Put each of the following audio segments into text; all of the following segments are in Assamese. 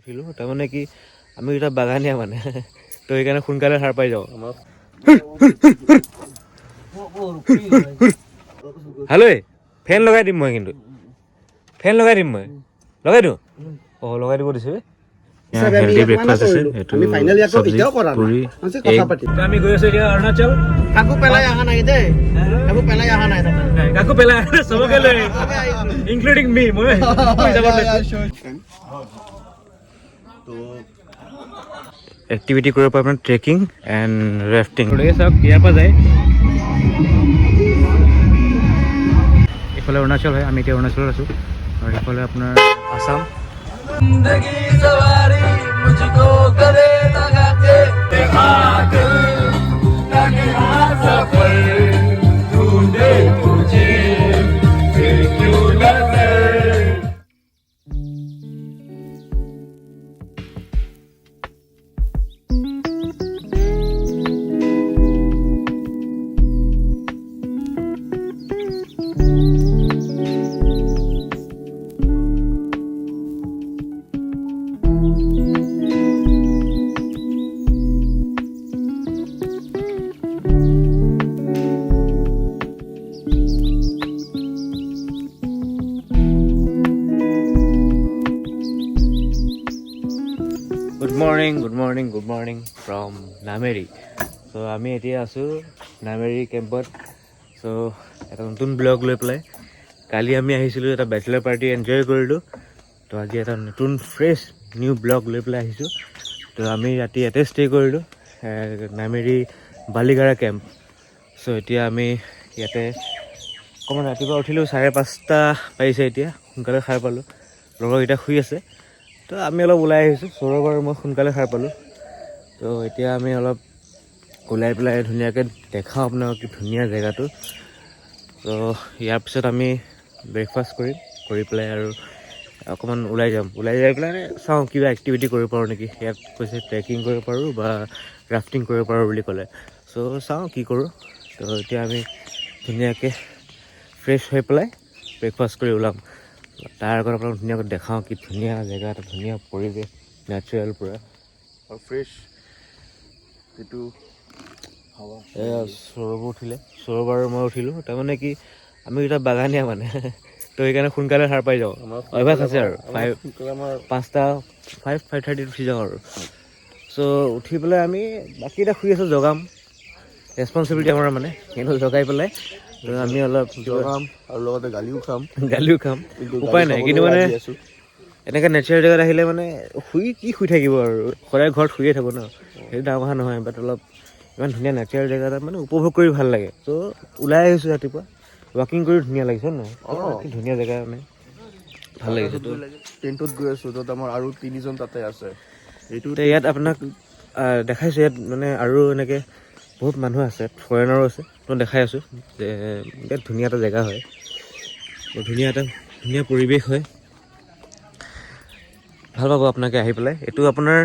উঠিলোঁ তাৰমানে কি আমি এটা বাগানীয়া মানে তো সেইকাৰণে সোনকালে সাৰ পাই যাওঁ হেল্ল' ফেন লগাই দিম মই কিন্তু ফেন লগাই দিম মই লগাই দিওঁ অঁ লগাই দিব দিছে হেল্ডি ব্ৰেকফাষ্ট আছে এইটো চব্জি পুৰি আমি গৈ আছো এতিয়া অৰুণাচল কাকো পেলাই অহা নাই দেই কাকো পেলাই অহা নাই কাকো পেলাই চবকে লৈ ইনক্লুডিং মি মই যাব এক্টিভিটি কৰিব পাৰে আপোনাৰ ট্ৰেকিং এণ্ড ৰেফটিং গতিকে চাওক ইয়াৰ পৰা যায় এইফালে অৰুণাচল হয় আমি এতিয়া অৰুণাচলত আছোঁ আৰু এইফালে আপোনাৰ Assam Good morning from Nameri. So আমি এতিয়া আছোঁ নামেৰি কেম্পত চ' এটা নতুন ব্লগ লৈ পেলাই কালি আমি আহিছিলোঁ এটা বেচেলাৰ পাৰ্টি এনজয় কৰিলোঁ তো আজি এটা নতুন ফ্ৰেছ নিউ ব্লগ লৈ পেলাই আহিছোঁ তো আমি ৰাতি ইয়াতে ষ্টে কৰিলোঁ নামেৰি বালিগাৰা কেম্প চ' এতিয়া আমি ইয়াতে অকণমান ৰাতিপুৱা উঠিলোঁ 5:30 বাজিছে এতিয়া সোনকালে সাৰ পালোঁ লগৰকেইটা শুই আছে তো আমি অলপ ওলাই আহিছোঁ সৌৰভ আৰু মই সোনকালে সাৰ পালোঁ তো এতিয়া আমি অলপ ওলাই পেলাই ধুনীয়াকৈ দেখাওঁ আপোনাক কি ধুনীয়া জেগাটো তো ইয়াৰ পিছত আমি ব্ৰেকফাষ্ট কৰি পেলাই আৰু অকণমান ওলাই যাম ওলাই যাই পেলাই চাওঁ কিবা এক্টিভিটি কৰিব পাৰোঁ নেকি ইয়াত কৈছে ট্ৰেকিং কৰিব পাৰোঁ বা ৰাফটিং কৰিব পাৰোঁ বুলি ক'লে চ' চাওঁ কি কৰোঁ তো এতিয়া আমি ধুনীয়াকৈ ফ্ৰেছ হৈ পেলাই ব্ৰেকফাষ্ট কৰি ওলাম তাৰ আগত আপোনাক ধুনীয়াকৈ দেখাওঁ কি ধুনীয়া জেগা এটা ধুনীয়া পৰিৱেশ নেচাৰেল পূৰা আৰু ফ্ৰেছ এইটো হাৱা সৌৰভ উঠিলে সৌৰভ আৰু মই উঠিলোঁ তাৰমানে কি আমি এটা বাগানীয়া মানে তো সেইকাৰণে সোনকালে সাৰ পাই যাওঁ অভ্যাস আছে আৰু 5:30 উঠি যাওঁ আৰু চ' উঠি পেলাই আমি বাকীকেইটা শুই আছোঁ জগাম ৰেচপনচিবিলিটি আমাৰ মানে কিন্তু জগাই পেলাই আমি অলপ জগাম আৰু লগতে গালিও খাম উপায় নাই কিন্তু মানে এনেকৈ নেচাৰেল জেগাত আহিলে মানে শুই থাকিব আৰু সদায় ঘৰত শুয়ে থাকোঁ ন সেইটো ডাঙৰ কথা নহয় বাট অলপ ইমান ধুনীয়া নেচাৰেল জেগা এটাত মানে উপভোগ কৰি ভাল লাগে ত' ওলাই আহিছোঁ ৰাতিপুৱা ৱাকিং কৰি ধুনীয়া লাগিছে নহয় কি ধুনীয়া জেগা মানে ভাল লাগিছে টেণ্টত গৈ আছোঁ য'ত আমাৰ আৰু 3জন তাতে আছে এইটো ইয়াত আপোনাক দেখাইছোঁ ইয়াত মানে আৰু এনেকৈ বহুত মানুহ আছে ফৰেনাৰো আছে তো দেখাই আছোঁ যে বিৰাট ধুনীয়া এটা জেগা হয় ধুনীয়া পৰিৱেশ হয় ভাল পাব আপোনাকে আহি পেলাই এইটো আপোনাৰ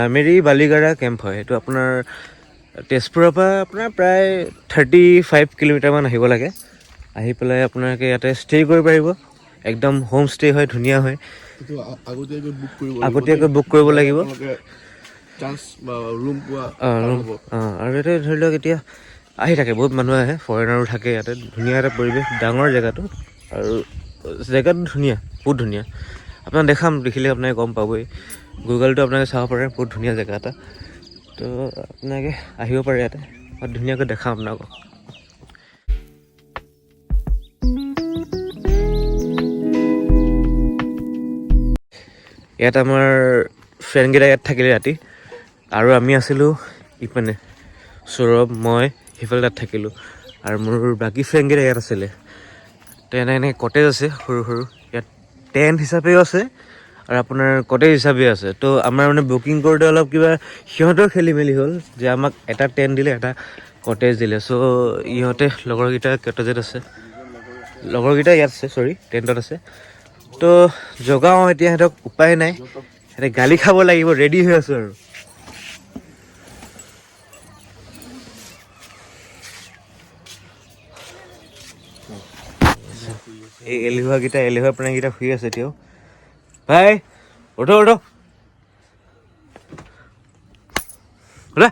নামেৰি বালিগাৰা কেম্প হয় এইটো আপোনাৰ তেজপুৰৰ পৰা আপোনাৰ প্ৰায় 35 কিলোমিটাৰমান আহিব লাগে আহি পেলাই আপোনালোকে ইয়াতে ষ্টে কৰিব পাৰিব একদম হোম ষ্টে হয় ধুনীয়া হয় আগতীয়াকৈ বুক কৰিব লাগিব আৰু ইয়াতে ধৰি লওক এতিয়া আহি থাকে বহুত মানুহ আহে ফৰেনাৰো থাকে ইয়াতে ধুনীয়া এটা পৰিৱেশ ডাঙৰ জেগাটো আৰু জেগাটো ধুনীয়া বহুত ধুনীয়া আপোনাক দেখিলে আপোনাকে গম পাবই গুগলটো আপোনালোকে চাব পাৰে বহুত ধুনীয়া জেগা এটা তো আপোনালোকে আহিব পাৰে ইয়াতে বহুত ধুনীয়াকৈ দেখাম আপোনালোকক ইয়াত আমাৰ ফ্ৰেণ্ডকেইটা ইয়াত থাকিলে ৰাতি আৰু আমি আছিলোঁ ইপানে সৌৰভ মই সেইফালে তাত থাকিলোঁ আৰু মোৰ বাকী ফ্ৰেণ্ডকেইটা ইয়াত আছিলে তো এনেকৈ কটেজ আছে সৰু ইয়াত টেণ্ট হিচাপেও আছে আৰু আপোনাৰ কটেজ হিচাপে আছে তো আমাৰ মানে বুকিং কৰোঁতে অলপ কিবা সিহঁতৰ খেলি মেলি হ'ল যে আমাক এটা টেণ্ট দিলে এটা কটেজ দিলে চ' ইহঁতে লগৰকেইটা কটেজত আছে লগৰকেইটা ইয়াত আছে টেণ্টত আছে তো জগাওঁ এতিয়া সিহঁতক উপায় নাই সিহঁতে গালি খাব লাগিব ৰেডি হৈ আছোঁ আৰু এই এলেহুৱা প্ৰাণীকেইটা শুই আছে এতিয়াও ভাই উঠো উঠো উঠা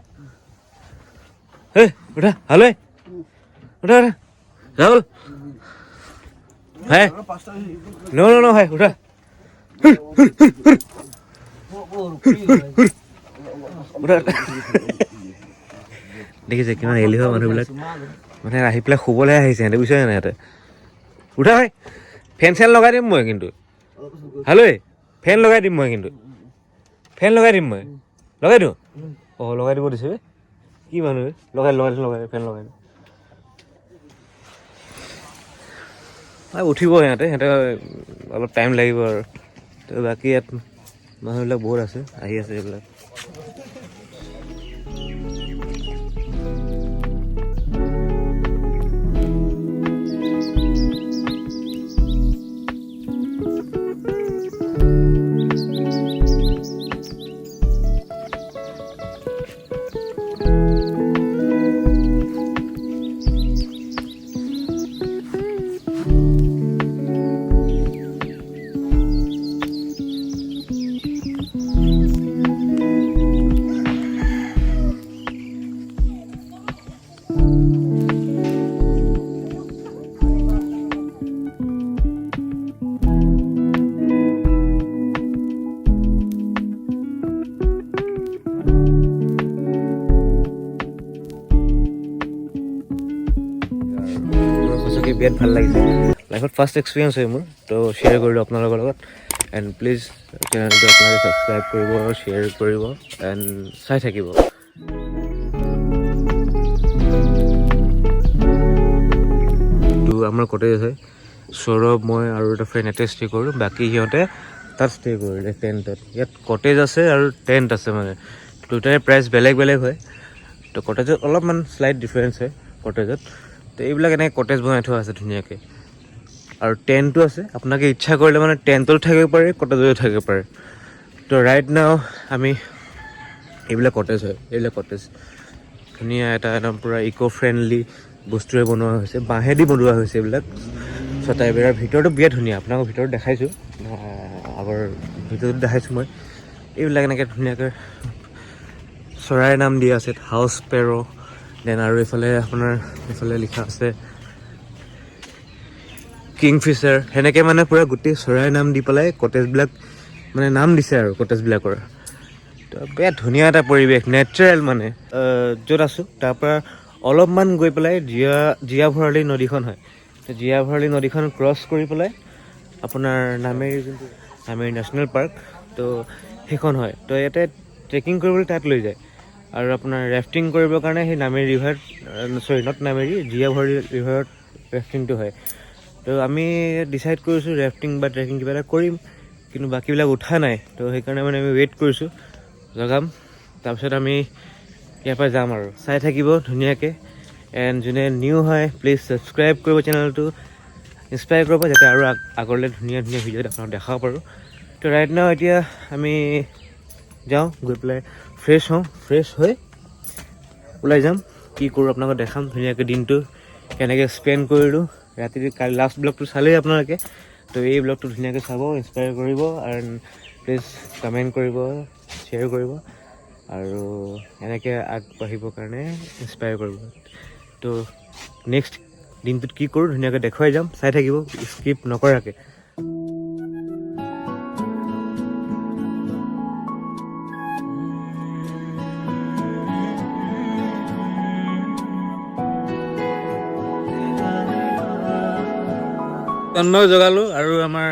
হে উঠা হালো উঠা উঠা রাহুল হ্যাঁ নো নো নো হ্যাঁ উঠা দেখিছে কিমান এলেহুৱা মানুহবিলাক মানে আহি পেলাই শুবলৈ আহিছে সিহঁতে বুজিছে নাই সিহঁতে উঠা হয় ফেন চেন লগাই দিম মই কিন্তু হালৈ ফেন লগাই দিম মই কিন্তু ফেন লগাই দিম মই লগাই দিওঁ অঁ লগাই দিব দিছে কি মানুহ লগাই লগাই লগাই ফেন লগাই দিম উঠিব সিহঁতে অলপ টাইম লাগিব আৰু তো বাকী ইয়াত মানুহবিলাক বহুত আছে আহি আছে এইবিলাক বিৰাট ভাল লাগিছে লাইফত ফাৰ্ষ্ট এক্সপিৰিয়েঞ্চ হয় মোৰ তো শ্বেয়াৰ কৰিলোঁ আপোনালোকৰ লগত এণ্ড প্লিজ চেনেলটো আপোনালোকে ছাবস্ক্ৰাইব কৰিব শ্বেয়াৰ কৰিব এণ্ড চাই থাকিব তো আমাৰ কটেজ আছে সৌৰভ মই আৰু এটা ফ্ৰেণ্ড ইয়াতে ষ্টে কৰোঁ বাকী সিহঁতে তাত ষ্টে কৰিলে টেণ্টত ইয়াত কটেজ আছে আৰু টেণ্ট আছে মানে দুটাৰে প্ৰাইচ বেলেগ বেলেগ হয় তো কটেজত অলপমান শ্লাইট ডিফাৰেঞ্চ হয় কটেজত তো এইবিলাক এনেকৈ কটেজ বনাই থোৱা আছে ধুনীয়াকৈ আৰু টেণ্টো আছে আপোনালোকে ইচ্ছা কৰিলে মানে টেণ্টতো থাকিব পাৰে কটেজতো থাকিব পাৰে তো ৰাইট নাও আমি এইবিলাক কটেজ হয় এইবিলাক কটেজ ধুনীয়া এটা একদম পূৰা ইক' ফ্ৰেণ্ডলি বস্তুৰে বনোৱা হৈছে বাঁহেদি বনোৱা হৈছে এইবিলাক ছটাইবেৰাৰ ভিতৰতো বিৰাট ধুনীয়া আপোনালোকৰ ভিতৰত দেখাইছোঁ আগৰ ভিতৰত দেখাইছোঁ মই এইবিলাক এনেকৈ ধুনীয়াকৈ চৰাইৰ নাম দিয়া আছে হাউচ পেৰ' দেন আৰু এইফালে আপোনাৰ এইফালে লিখা আছে কিংফিচাৰ সেনেকৈ মানে পূৰা গোটেই চৰাইৰ নাম দি পেলাই কটেজবিলাক মানে নাম দিছে আৰু কটেজবিলাকৰ তো বিৰাট ধুনীয়া এটা পৰিৱেশ নেচাৰেল মানে য'ত আছোঁ তাৰপৰা অলপমান গৈ পেলাই জীয়া ভৰালী নদীখন হয় তো জীয়া ভৰালী নদীখন ক্ৰছ কৰি পেলাই আপোনাৰ নামেৰি যোনটো নামেৰি নেশ্যনেল পাৰ্ক তো সেইখন হয় তো ইয়াতে ট্ৰেকিং কৰিবলৈ তাত লৈ যায় আৰু আপোনাৰ ৰেফটিং কৰিবৰ কাৰণে সেই নামেৰি ৰিভাৰত নট নামেৰি জীয়া ভৰালী ৰিভাৰত ৰেফটিংটো হয় তো আমি ডিচাইড কৰিছোঁ ৰেফটিং বা ট্ৰেকিং কিবা এটা কৰিম কিন্তু বাকীবিলাক উঠা নাই তো সেইকাৰণে মানে আমি ৱেইট কৰিছোঁ জগাম তাৰপিছত আমি ইয়াৰ পৰা যাম আৰু চাই থাকিব ধুনীয়াকৈ এণ্ড যোনে নিউ হয় প্লিজ ছাবস্ক্ৰাইব কৰিব চেনেলটো ইনস্পায়াৰ কৰিব যাতে আৰু আগলৈ ধুনীয়া ধুনীয়া ভিডিঅ'ত আপোনাক দেখাব পাৰোঁ তো ৰাইট নাও এতিয়া আমি যাওঁ গৈ পেলাই ফ্ৰেছ হওঁ ফ্ৰেছ হৈ ওলাই যাম কি কৰোঁ আপোনালোকক দেখাম ধুনীয়াকৈ দিনটো কেনেকৈ স্পেণ্ড কৰিলোঁ ৰাতি কালি লাষ্ট ব্লগটো চালেই আপোনালোকে তো এই ব্লগটো ধুনীয়াকৈ চাব ইনস্পায়াৰ কৰিব এণ্ড প্লিজ কমেণ্ট কৰিব শ্বেয়াৰ কৰিব আৰু এনেকৈ আগবাঢ়িবৰ কাৰণে ইনস্পায়াৰ কৰিব তো নেক্সট দিনটোত কি কৰোঁ ধুনীয়াকৈ দেখুৱাই যাম চাই থাকিব স্কিপ নকৰাকৈ তন্ময় জগালোঁ আৰু আমাৰ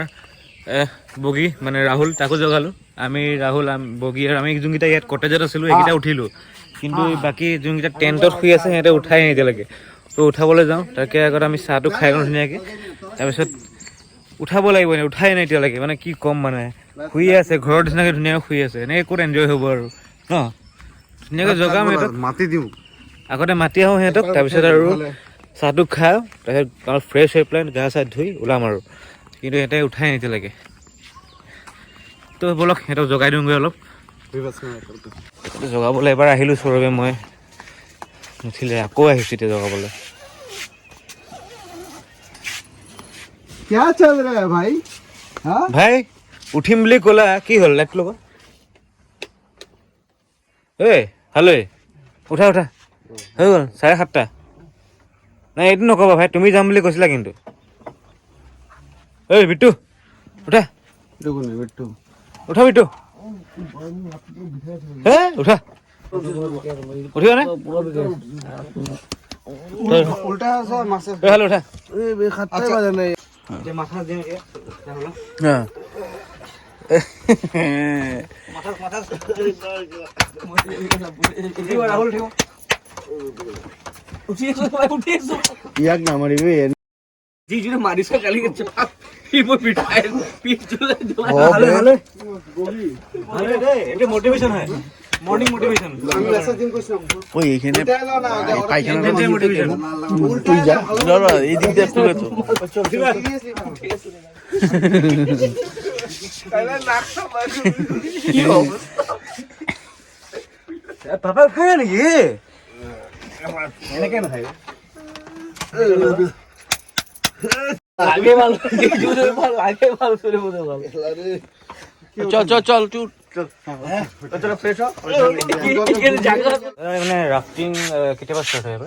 বগী মানে ৰাহুল তাকো জগালোঁ আমি ৰাহুল বগী আৰু আমি যোনকেইটা ইয়াত কটেজত আছিলোঁ সেইকেইটা উঠিলোঁ কিন্তু বাকী যোনকেইটা টেণ্টত শুই আছে সিহঁতে উঠাই নাই এতিয়ালৈকে তো উঠাবলৈ যাওঁ তাকে আগত আমি চাহটো খাই লওঁ ধুনীয়াকৈ তাৰপিছত উঠাব লাগিব এনেই উঠাই নাই এতিয়ালৈকে মানে কি ক'ম মানে শুই আছে ঘৰৰ নিচিনাকৈ ধুনীয়াকৈ শুই আছে এনেকৈ ক'ত এনজয় হ'ব আৰু ন ধুনীয়াকৈ জগাম সিহঁতক মাতি দিওঁ আগতে মাতি আহোঁ সিহঁতক তাৰপিছত আৰু চাহটো খাওঁ তাৰপিছত অলপ ফ্ৰেছ হৈ পেলাই গা চা ধুই ওলাম আৰু কিন্তু সিহঁতে উঠাই নাই এতিয়ালৈকে তো ব'লক সিহঁতক জগাই দিওঁগৈ অলপ জগাবলৈ এবাৰ আহিলোঁ সৌৰভে মই নুঠিলে আকৌ আহিছোঁ এতিয়া জগাবলৈ क्या चल रहा है भाई हाँ भाई উঠিম বুলি ক'লা কি হ'ল লাইট ল'ব ঐ হেল্ল' উঠা উঠা হৈ গ'ল 7:30 নাই এইটো নক'বা ভাই তুমি যাম বুলি কৈছিলা কিন্তু ঐ বিট্টু উঠা উঠা বিট্টু হে উঠা উঠিবা নে উল্টা আছে মাছে হেল্ল' উঠা এই খাটতে বাজে নাই মাথা দিম ইয়াক নামাৰিবি মাৰিছ কালি মোটিভেশ্যন হয় মৰ্নিং মোটিভেশ্যন এইখিনি পাপা খায় নেকি এনেকে নাখায় আগে ভাল আগে ভাল চলে বোধ ভাল চল মানে ৰাফটিং কেতিয়াবা ষ্টাৰ্ট হয়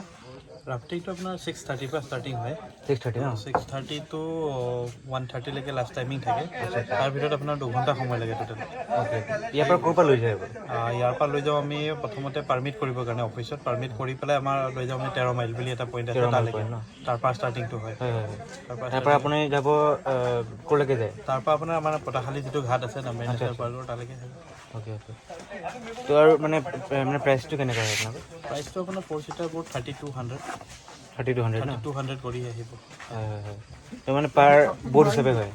ৰাফটিংটো আপোনাৰ 6:30 পৰা ষ্টাৰ্টিং হয় 6:30 ন 6:30 to 1:30 লৈকে লাষ্ট টাইমিং থাকে তাৰ ভিতৰত আপোনাৰ 2 ঘণ্টা সময় লাগে টোটেল ইয়াৰ পৰা ক'ৰ পৰা লৈ যায় ইয়াৰ পৰা লৈ যাওঁ আমি প্ৰথমতে পাৰ্মিট কৰিবৰ কাৰণে অফিচত পাৰ্মিট কৰি পেলাই আমাৰ লৈ যাওঁ আমি 13 মাইল বুলি এটা পইণ্ট আছে তালৈকে তাৰ পৰা ষ্টাৰ্টিংটো হয় তাৰ পৰা আপুনি যাব ক'লৈকে যায় তাৰ পৰা আপোনাৰ আমাৰ পটাখালী যিটো ঘাট আছে নামেৰি নেশ্যনেল পাৰ্কৰ তালৈকে অ'কে তো আৰু মানে প্ৰাইচটো কেনেকুৱা হয় আপোনালোকৰ প্ৰাইচটো আপোনাৰ 4-seater বোট 3200 3200 কৰি আহিব তো মানে পাৰ বোট হিচাপে হয়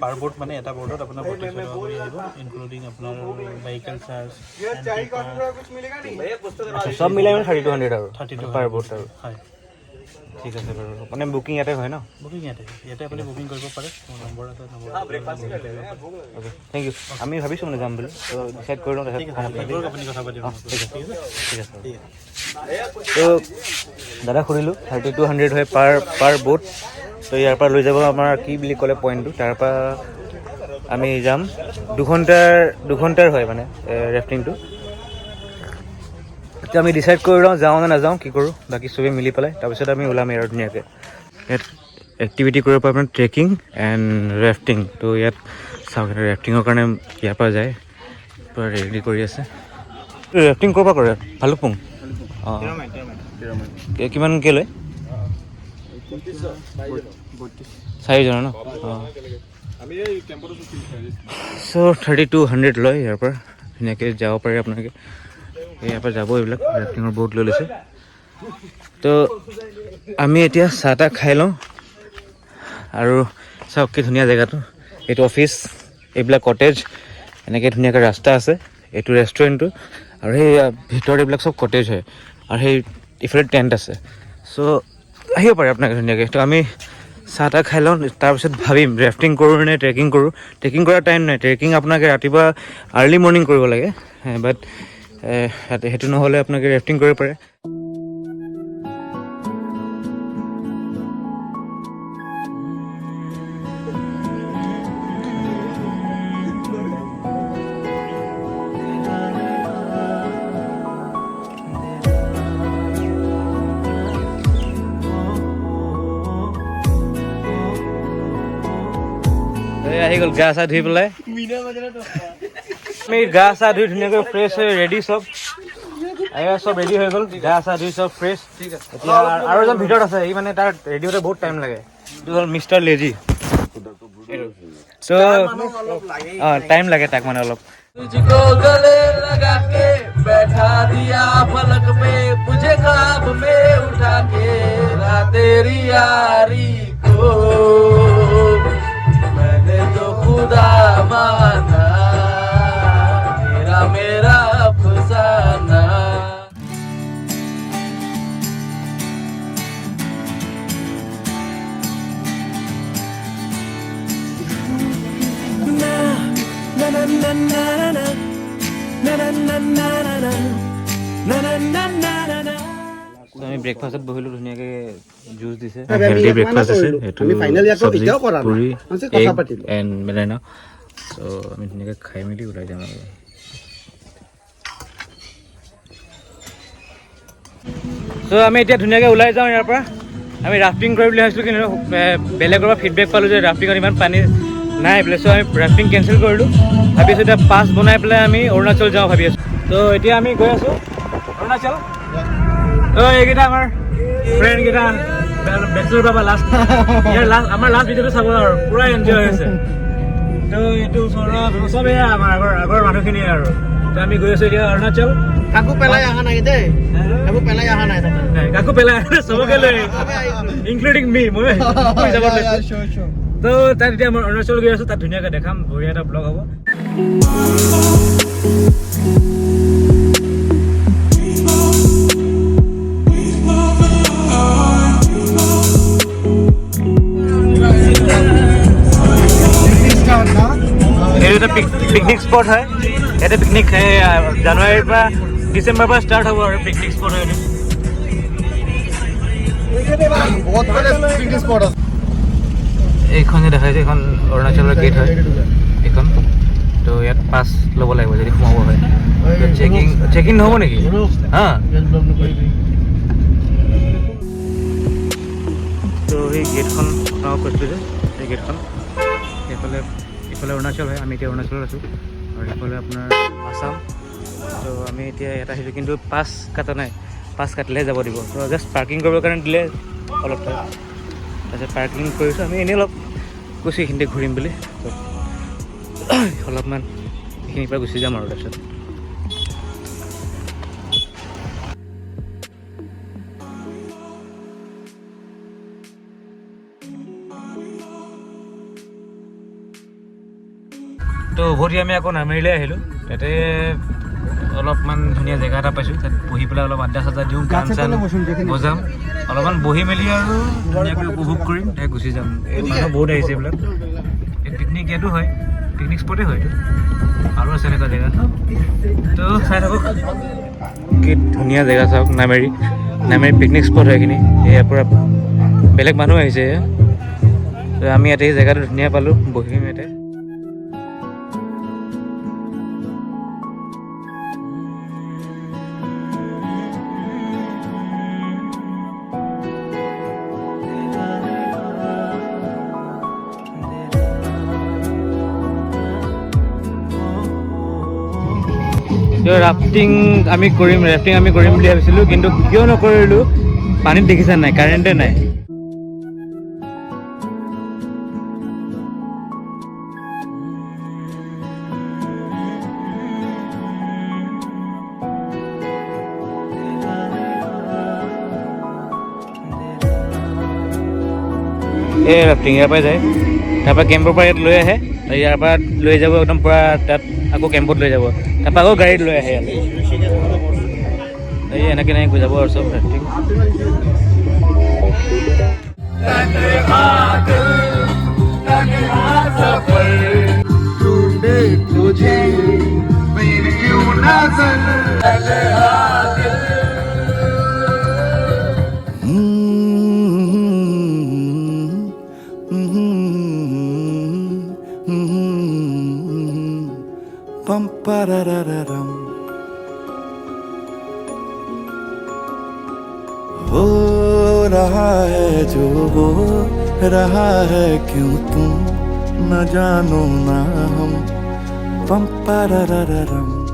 পাৰ বোট মানে এটা বোটত আপোনাৰ 3200 টকা কৰি আহিব ইনক্লুডিং আপোনাৰ ভেহিকেল চাৰ্জ চব মিলাই মানে 3200 আৰু 3200 পাৰ বোট আৰু হয় ঠিক আছে বাৰু মানে বুকিং ইয়াতে হয় ন বুকিং ইয়াতে আপুনি বুকিং কৰিব পাৰে মোৰ নম্বৰ আছে অ'কে থেংক ইউ আমি ভাবিছোঁ মানে যাম বুলি তো ডিচাইড কৰি লওঁ আপুনি কথা পাতিব ঠিক আছে তো দাদা সুধিলোঁ 3200 হয় পাৰ বোট তো ইয়াৰ পৰা লৈ যাব আমাৰ কি বুলি ক'লে পইণ্টটো তাৰ পৰা আমি যাম 2 ঘণ্টাৰ হয় মানে ৰেফটিংটো এতিয়া আমি ডিচাইড কৰি লওঁ যাওঁ নে নাযাওঁ কি কৰোঁ বাকী চবেই মিলি পেলাই তাৰপিছত আমি ওলাম আৰু ধুনীয়াকৈ ইয়াত এক্টিভিটি কৰিব পৰা আপোনাৰ ট্ৰেকিং এণ্ড ৰেফটিং তো ইয়াত চাওক ৰেফটিঙৰ কাৰণে ইয়াৰ পৰা যায় পূৰা ৰেডি কৰি আছে ৰেফটিং ক'ৰ পৰা কৰে ভালুকপুং অঁ কিমানকৈ লয় 4জনৰ ন অঁ চ' 3200 লয় ইয়াৰ পৰা ধুনীয়াকৈ যাব পাৰে আপোনালোকে ইয়াৰ পৰা যাব এইবিলাক ৰেফটিঙৰ ব'ট লৈ লৈছে তো আমি এতিয়া চাহ তাহ খাই লওঁ আৰু চাওক কি ধুনীয়া জেগাটো এইটো অফিচ এইবিলাক কটেজ এনেকৈ ধুনীয়াকৈ ৰাস্তা আছে এইটো ৰেষ্টুৰেণ্টটো আৰু সেই ভিতৰত এইবিলাক চব কটেজ হয় আৰু সেই ইফালে টেণ্ট আছে চ' আহিব পাৰে আপোনালোকে ধুনীয়াকৈ তো আমি চাহ তাহ খাই লওঁ তাৰপিছত ভাবিম ৰেফটিং কৰোঁ নে ট্ৰেকিং কৰোঁ ট্ৰেকিং কৰাৰ টাইম নাই ট্ৰেকিং আপোনালোকে ৰাতিপুৱা আৰ্লি মৰ্ণিং কৰিব লাগে বাট সেইটো নহ'লে আপোনালোকে ৰেফটিং কৰিব পাৰে আহি গ'ল গা চা ধুই পেলাই আমি গা চা ধুই ধুনীয়াকৈ ফ্ৰেছ হৈ ৰেডি চব চব ৰেডি হৈ গ'ল গা চা ধুই চব ফ্ৰেছ এতিয়া আৰু এজন ভিতৰত আছে এই মানে তাৰ ৰেডি হওঁতে বহুত টাইম লাগে এইটো হ'ল মিষ্টাৰ লেজি চ' অঁ টাইম লাগে তাক মানে অলপ तुझको गले लगा के बैठा दिया फलक पे मुझे ख्वाब में उठा के ला तेरी यारी को मैंने तो खुदा माना तेरा मेरा अफसाना আমি ব্ৰেকফাষ্টত বহিলোঁ ধুনীয়াকৈ জুচ দিছে হেল্ডি ব্ৰেকফাষ্ট আছে সেইটো চব্জি পুৰি এণ্ড বেলেনা চ' আমি ধুনীয়াকৈ খাই মেলি ওলাই যাম আৰু চ' আমি এতিয়া ধুনীয়াকৈ ওলাই যাওঁ ইয়াৰ পৰা আমি ৰাফটিং কৰিম বুলি ভাবিছিলোঁ কিন্তু বেলেগৰ পৰা ফিডবেক পালোঁ যে ৰাফটিঙত ইমান পানী নাই বোলে চ' আমি ৰাফটিং কেঞ্চেল কৰিলোঁ ভাবি আছোঁ এতিয়া পাছ বনাই পেলাই আমি অৰুণাচল যাওঁ ভাবি আছোঁ ত' এতিয়া আমি গৈ আছোঁ অৰুণাচল ত' এইকেইটা আমাৰ ফ্ৰেণ্ডকেইটা বেচেলৰ পাবা লাষ্ট আমাৰ লাষ্ট ভিডিঅ'টো চাব আৰু পূৰা এনজয় হৈ আছে ত' এইটো ওচৰত চবেই আমাৰ আগৰ মানুহখিনিয়ে আৰু ত' আমি গৈ আছোঁ এতিয়া অৰুণাচল কাকো পেলাই অহা নাই দেই কাকো পেলাই অহা নাই কাকো পেলাই চবকে লৈ ইনক্লুডিং মি মই যাব লৈছোঁ তো তাত এতিয়া মই অৰুণাচল গৈ আছোঁ তাত ধুনীয়াকৈ দেখাম বঢ়িয়া এটা ব্লগ হ'ব এইটো এটা পিকনিক স্পট হয় ইয়াতে পিকনিক জানুৱাৰীৰ পৰা ডিচেম্বৰৰ পৰা ষ্টাৰ্ট হ'ব আৰু পিকনিক স্পট হয় এইখন যে দেখাইছে এইখন অৰুণাচলৰ গেট হয় এইখন তো ইয়াত পাছ ল'ব লাগিব যদি সোমাব হয় চেকিং নহ'ব নেকি হা তো এই গেটখন আপোনাক কৈছিলোঁ যে এই গেটখন এইফালে অৰুণাচল হয় আমি এতিয়া অৰুণাচলত আছোঁ আৰু এইফালে আপোনাৰ আছাম তো আমি এতিয়া ইয়াত আহিছোঁ কিন্তু পাছ কাটা নাই পাছ কাটিলেহে যাব দিব তো জাষ্ট পাৰ্কিং কৰিবৰ কাৰণে দিলে অলপ তাৰপিছত পাৰ্কিং কৰিছোঁ আমি এনেই অলপ কৈছোঁ এইখিনিতে ঘূৰিম বুলি তো অলপমান এইখিনিৰ পৰা গুচি যাম আৰু তাৰপিছত তো উভতি আমি আকৌ নামেৰিলৈ আহিলোঁ তাতে অলপমান ধুনীয়া জেগা এটা পাইছোঁ তাত বহি পেলাই অলপ আড্ডা চাড্ডা দিওঁ গান চান বজাম অলপমান বহি মেলি আৰু ধুনীয়াকৈ উপভোগ কৰিম তাই গুচি যাম এই মানুহ বহুত আহিছে এইবিলাক এই পিকনিক ইয়াতো হয় পিকনিক স্পটেই হয় আৰু আছে এনেকুৱা জেগা তো চাই থাকক কি ধুনীয়া জেগা চাওক নামেৰি পিকনিক স্পট হয় এইখিনি এয়া পূৰা বেলেগ মানুহ আহিছে তো আমি ইয়াতে এই জেগাটো ধুনীয়া পালোঁ বহিম ইয়াতে ৰাফটিং আমি কৰিম বুলি ভাবিছিলোঁ কিন্তু কিয় নকৰিলোঁ পানীত দেখিছা নাই কাৰেণ্টে নাই এই ৰাফটিং ইয়াৰ পৰাই যায় তাৰপৰা কেম্পৰ পৰা ইয়াত লৈ আহে ইয়াৰ পৰা লৈ যাব একদম পূৰা তাত আকৌ কেম্পত লৈ যাব তাৰপৰা আকৌ গাড়ীত লৈ আহে ইয়াত এই এনেকৈ গৈ যাব আৰু চব ৰাফটিং Pam-parararam. हो रहा है जो हो रहा है क्यों तुम न जानो ना हम Pam-parararam.